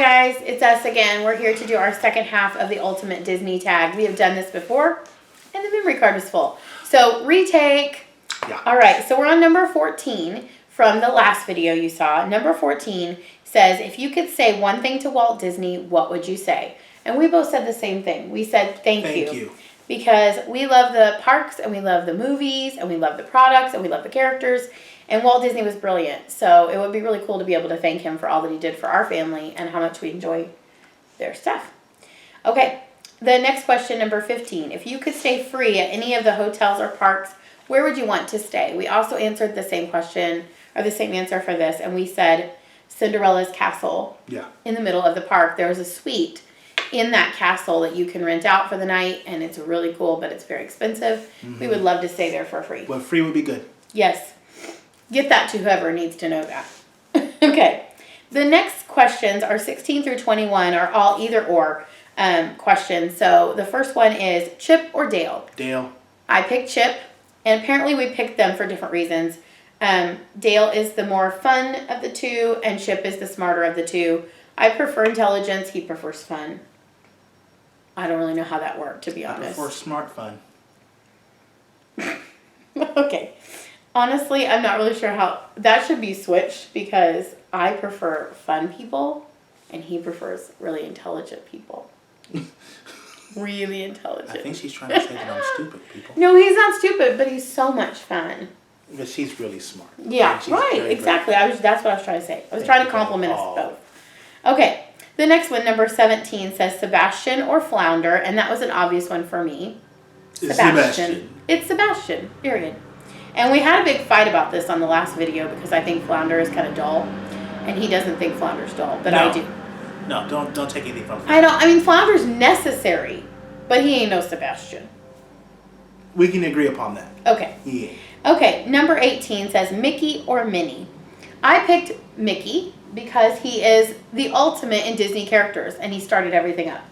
guys, it's us again. We're here to do our second half of the Ultimate Disney Tag. We have done this before, and the memory card was full. So, retake. Yeah. All right, so we're on number 14 from the last video you saw. Number 14 says, if you could say one thing to Walt Disney, what would you say? And we both said the same thing. We said thank you. Because we love the parks, and we love the movies, and we love the products, and we love the characters. And Walt Disney was brilliant. So it would be really cool to be able to thank him for all that he did for our family and how much we enjoy their stuff. Okay, the next question, number 15. If you could stay free at any of the hotels or parks, where would you want to stay? We also answered the same question, or the same answer for this, and we said Cinderella's castle. Yeah. In the middle of the park. There's a suite in that castle that you can rent out for the night, and it's really cool, but it's very expensive. Mm-hmm. We would love to stay there for free. Well, free would be good. Yes. Get that to whoever needs to know that. Okay. The next questions are 16 through 21 are all either or questions. So the first one is Chip or Dale? Dale. I picked Chip, and apparently we picked them for different reasons. Dale is the more fun of the two, and Chip is the smarter of the two. I prefer intelligence. He prefers fun. I don't really know how that worked, to be honest. I prefer smart fun. Okay. Honestly, I'm not really sure how... That should be switched because I prefer fun people and he prefers really intelligent people. Really intelligent. I think she's trying to say that I'm stupid, people. No, he's not stupid, but he's so much fun. But she's really smart. Yeah, right. very, exactly. That's what I was trying to say. I was trying to compliment us both. Okay. The next one, number 17, says Sebastian or Flounder, and that was an obvious one for me. It's Sebastian. It's Sebastian, period. And we had a big fight about this on the last video because I think Flounder is kind of dull, and he doesn't think Flounder's dull, but I do. No, don't take anything from Flounder. I mean, Flounder's necessary, but he ain't no Sebastian. We can agree upon that. Okay. Yeah. Okay, number 18 says Mickey or Minnie. I picked Mickey because he is the ultimate in Disney characters, and he started everything up.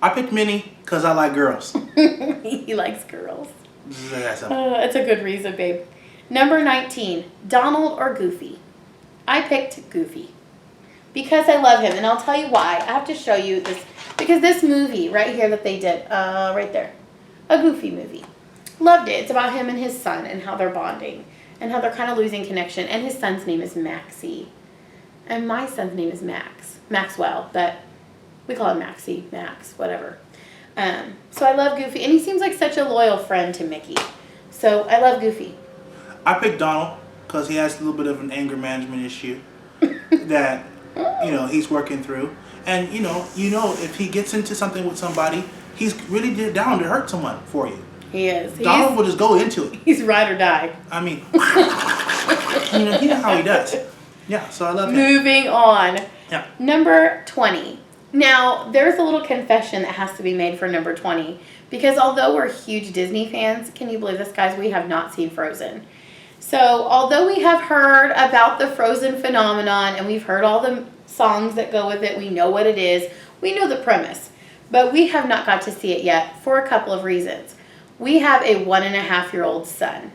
I picked Minnie because I like girls. He likes girls. That's it's a good reason, babe. Number 19, Donald or Goofy. I picked Goofy because I love him, and I'll tell you why. I have to show you this, because this movie right here that they did, right there, a Goofy movie. Loved it. It's about him and his son and how they're bonding and how they're kind of losing connection, and his son's name is Maxie. And my son's name is Maxwell, but we call him Maxie, Max, whatever. So I love Goofy, and he seems like such a loyal friend to Mickey. So I love Goofy. I picked Donald because he has a little bit of an anger management issue that, he's working through. And, if he gets into something with somebody, he's really down to hurt someone for you. He is. Donald will just go into it. He's ride or die. I mean, you know how he does. Yeah, so I love him. Moving on. Yeah. Number 20. Now, there's a little confession that has to be made for number 20. Because although we're huge Disney fans, can you believe this, guys? We have not seen Frozen. So, although we have heard about the Frozen phenomenon, and we've heard all the songs that go with it, we know what it is, we know the premise. But we have not got to see it yet for a couple of reasons. We have a 1.5-year-old son.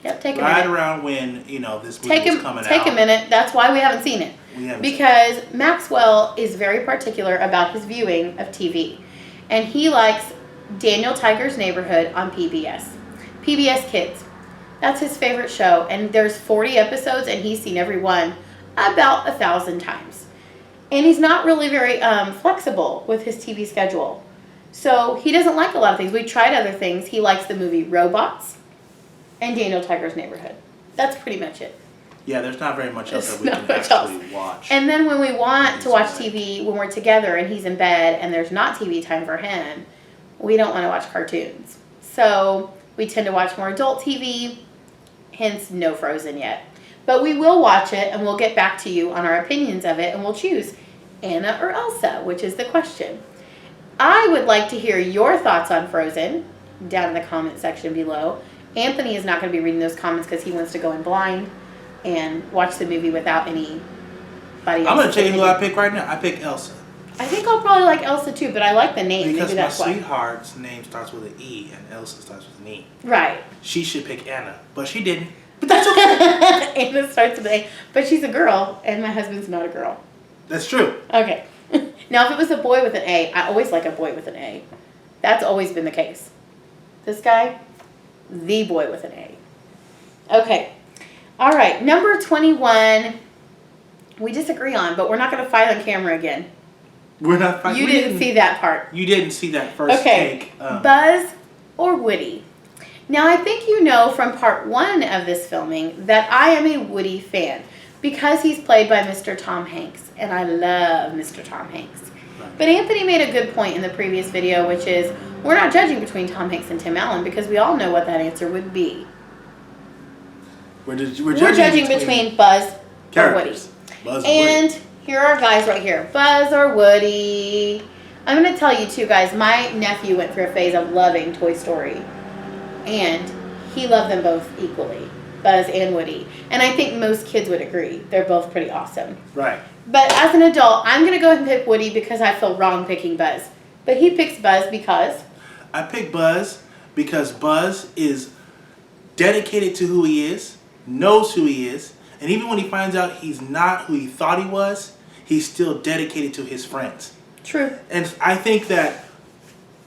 Yep, take a minute. Right around when, this movie was coming out. Take a minute. That's why we haven't seen it. Because Maxwell is very particular about his viewing of TV. And he likes Daniel Tiger's Neighborhood on PBS. PBS Kids. That's his favorite show. And there's 40 episodes, and he's seen every one about 1,000 times. And he's not really very flexible with his TV schedule. So he doesn't like a lot of things. We tried other things. He likes the movie Robots and Daniel Tiger's Neighborhood. That's pretty much it. Yeah, there's not very much else that we can actually watch. And then when we want to watch TV when we're together and he's in bed and there's not TV time for him, we don't want to watch cartoons. So we tend to watch more adult TV, hence no Frozen yet. But we will watch it, and we'll get back to you on our opinions of it, and we'll choose Anna or Elsa, which is the question. I would like to hear your thoughts on Frozen down in the comment section below. Anthony is not going to be reading those comments because he wants to go in blind and watch the movie without anybody else. I'm going to tell you who I pick right now. I pick Elsa. I think I'll probably like Elsa too, but I like the name. Because maybe that's my why. sweetheart's name starts with an E and Elsa starts with an E. Right. She should pick Anna, but she didn't. But that's okay. Anna starts with A. But she's a girl, and my husband's not a girl. That's true. Okay. Now, if it was a boy with an A, I always like a boy with an A. That's always been the case. This guy, the boy with an A. Okay. All right. Number 21, we disagree on, but we're not going to fight on camera again. We're not fighting. You didn't see that part. You didn't see that first take. Buzz or Woody? Now, I think you know from part 1 of this filming that I am a Woody fan because he's played by Mr. Tom Hanks, and I love Mr. Tom Hanks. Right. But Anthony made a good point in the previous video, which is we're not judging between Tom Hanks and Tim Allen because we all know what that answer would be. We're judging between Buzz or Woody. Buzz and Woody. Here are guys right here, Buzz or Woody. I'm going to tell you too, guys, my nephew went through a phase of loving Toy Story. And he loved them both equally, Buzz and Woody. And I think most kids would agree. They're both pretty awesome. Right. But as an adult, I'm going to go ahead and pick Woody because I feel wrong picking Buzz. But he picks Buzz because? I pick Buzz because Buzz is dedicated to who he is, knows who he is, and even when he finds out he's not who he thought he was, he's still dedicated to his friends. True. And I think that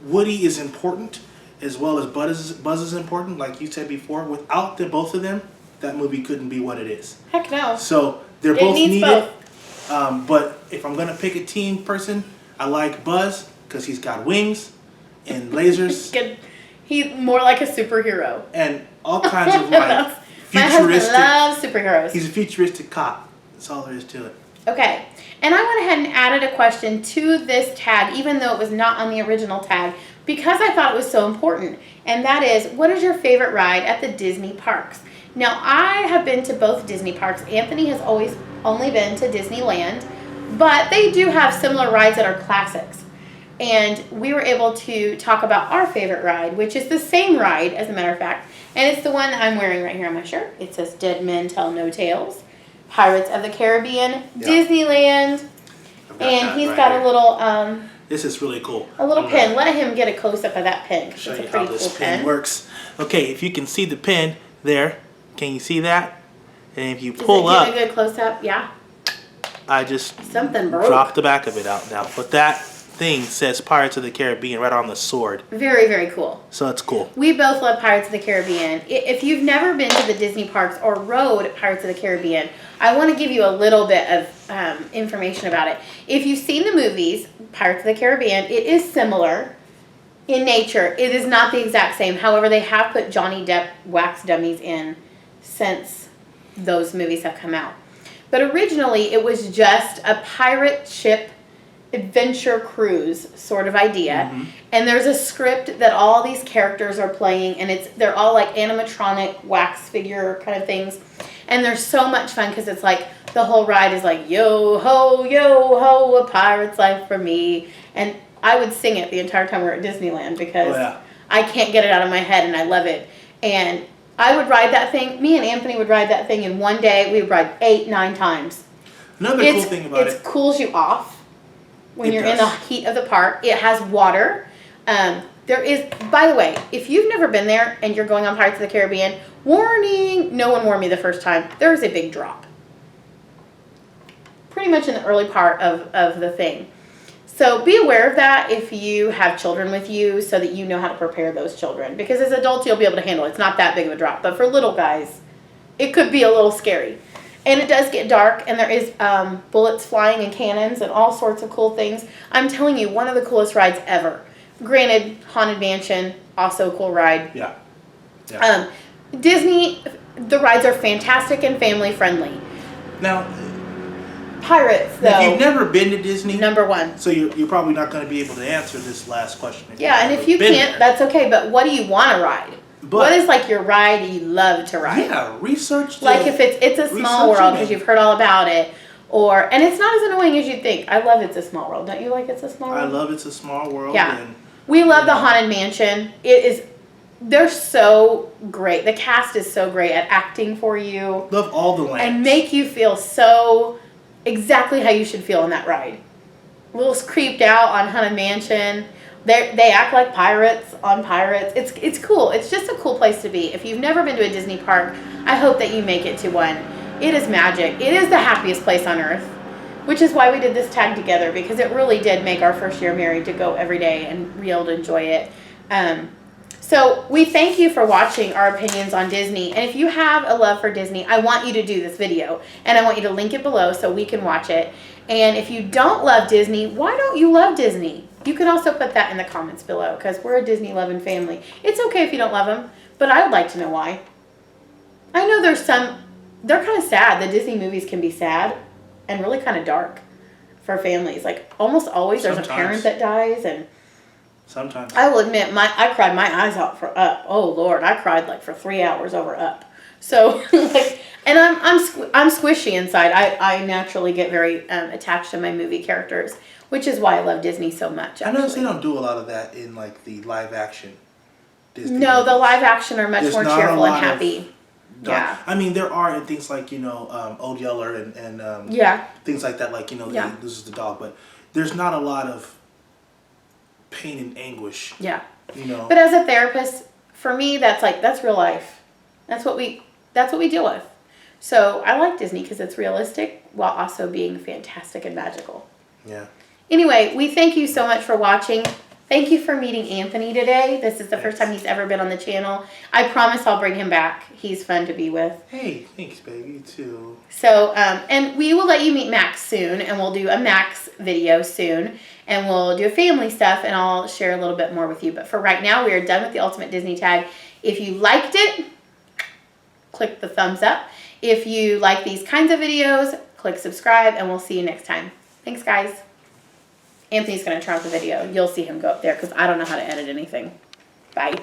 Woody is important as well as Buzz is important, like you said before. Without the both of them, that movie couldn't be what it is. Heck no. So they're It both needs needed. both. But if I'm gonna pick a team person, I like Buzz because he's got wings and lasers Good. He's more like a superhero. and all kinds of like My husband futuristic. loves superheroes. He's a futuristic cop. That's all there is to it. Okay, and I went ahead and added a question to this tag, even though it was not on the original tag, because I thought it was so important. And that is, what is your favorite ride at the Disney parks? Now, I have been to both Disney parks. Anthony has always only been to Disneyland, but they do have similar rides that are classics. And we were able to talk about our favorite ride, which is the same ride, as a matter of fact. And it's the one that I'm wearing right here on my shirt. It says Dead Men Tell No Tales. Pirates of the Caribbean, Yeah. Disneyland, and he's got a little This is really cool. a little pin. Let him get a close up of that pin. 'Cause Show it's a you pretty how this cool pin works. Okay, if you can see the pin there, can you see that? And if you Does pull it up, give a good close up? Yeah. I just Something broke. dropped the back of it out now. But that thing says Pirates of the Caribbean right on the sword, Very, very cool. so it's cool. We both love Pirates of the Caribbean. If you've never been to the Disney parks or rode Pirates of the Caribbean, I want to give you a little bit of information about it. If you've seen the movies, Pirates of the Caribbean, it is similar in nature. It is not the exact same. However, they have put Johnny Depp wax dummies in since those movies have come out. But originally, it was just a pirate ship adventure cruise sort of idea. Mm-hmm. And there's a script that all these characters are playing, and they're all like animatronic wax figure kind of things. And they're so much fun because it's like the whole ride is like yo ho, a pirate's life for me. And I would sing it the entire time we were at Disneyland because I can't get it out of my head, and I love it. And I would ride that thing. Me and Anthony would ride that thing in one day. We would ride 8-9 times. Another cool thing about it cools you off when It you're in does. the heat of the park. It has water. There is, by the way, if you've never been there and you're going on Pirates of the Caribbean, warning, no one warned me the first time, there is a big drop. Pretty much in the early part of the thing. So be aware of that if you have children with you so that you know how to prepare those children. Because as adults, you'll be able to handle it. It's not that big of a drop. But for little guys, it could be a little scary. And it does get dark, and there is bullets flying and cannons and all sorts of cool things. I'm telling you, one of the coolest rides ever. Granted, Haunted Mansion, also a cool ride. Yeah. Disney, the rides are fantastic and family friendly. Now, Pirates, though. if you've never been to Disney, number one. so you're probably not going to be able to answer this last question. Yeah, and if you can't, that's okay. But what do you want to ride? What is like your ride that you love to ride? Yeah, research. Like if it's a small world because you've heard all about it, and it's not as annoying as you'd think. I love It's a Small World. Don't you like It's a Small World? I love It's a Small World. Yeah. And, we love the Haunted Mansion. They're so great. The cast is so great at acting for you. Love all the lands. And make you feel so exactly how you should feel on that ride. A little creeped out on Haunted Mansion, They act like pirates on Pirates. It's cool. It's just a cool place to be. If you've never been to a Disney park, I hope that you make it to one. It is magic. It is the happiest place on earth, which is why we did this tag together, because it really did make our first year married to go every day and be able to enjoy it. So we thank you for watching our opinions on Disney. And if you have a love for Disney, I want you to do this video. And I want you to link it below so we can watch it. And if you don't love Disney, why don't you love Disney? You can also put that in the comments below, because we're a Disney loving family. It's okay if you don't love them, but I would like to know why. I know they're kind of sad. The Disney movies can be sad and really kind of dark for families. Like almost always there's a parent that dies, and sometimes I will admit I cried my eyes out for Up. Oh Lord, I cried like for 3 hours over Up. So like, and I'm squishy inside. I naturally get very attached to my movie characters, which is why I love Disney so much. I notice they don't do a lot of that in like the live action Disney No, movies. the live action are much more cheerful and happy. Yeah. I mean, there are things like, Old Yeller and Yeah. things like that, like, this is the dog, but there's not a lot of pain and anguish. Yeah. But as a therapist, for me, that's real life. That's what we deal with. So I like Disney because it's realistic while also being fantastic and magical. Yeah. Anyway, we thank you so much for watching. Thank you for meeting Anthony today. This is the first time he's ever been on the channel. I promise I'll bring him back. He's fun to be with. Hey, thanks, baby. You too. So, and we will let you meet Max soon, and we'll do a Max video soon, and we'll do family stuff, and I'll share a little bit more with you. But for right now, we are done with the Ultimate Disney Tag. If you liked it, click the thumbs up. If you like these kinds of videos, click subscribe, and we'll see you next time. Thanks, guys. Anthony's going to turn off the video. You'll see him go up there because I don't know how to edit anything. Bye.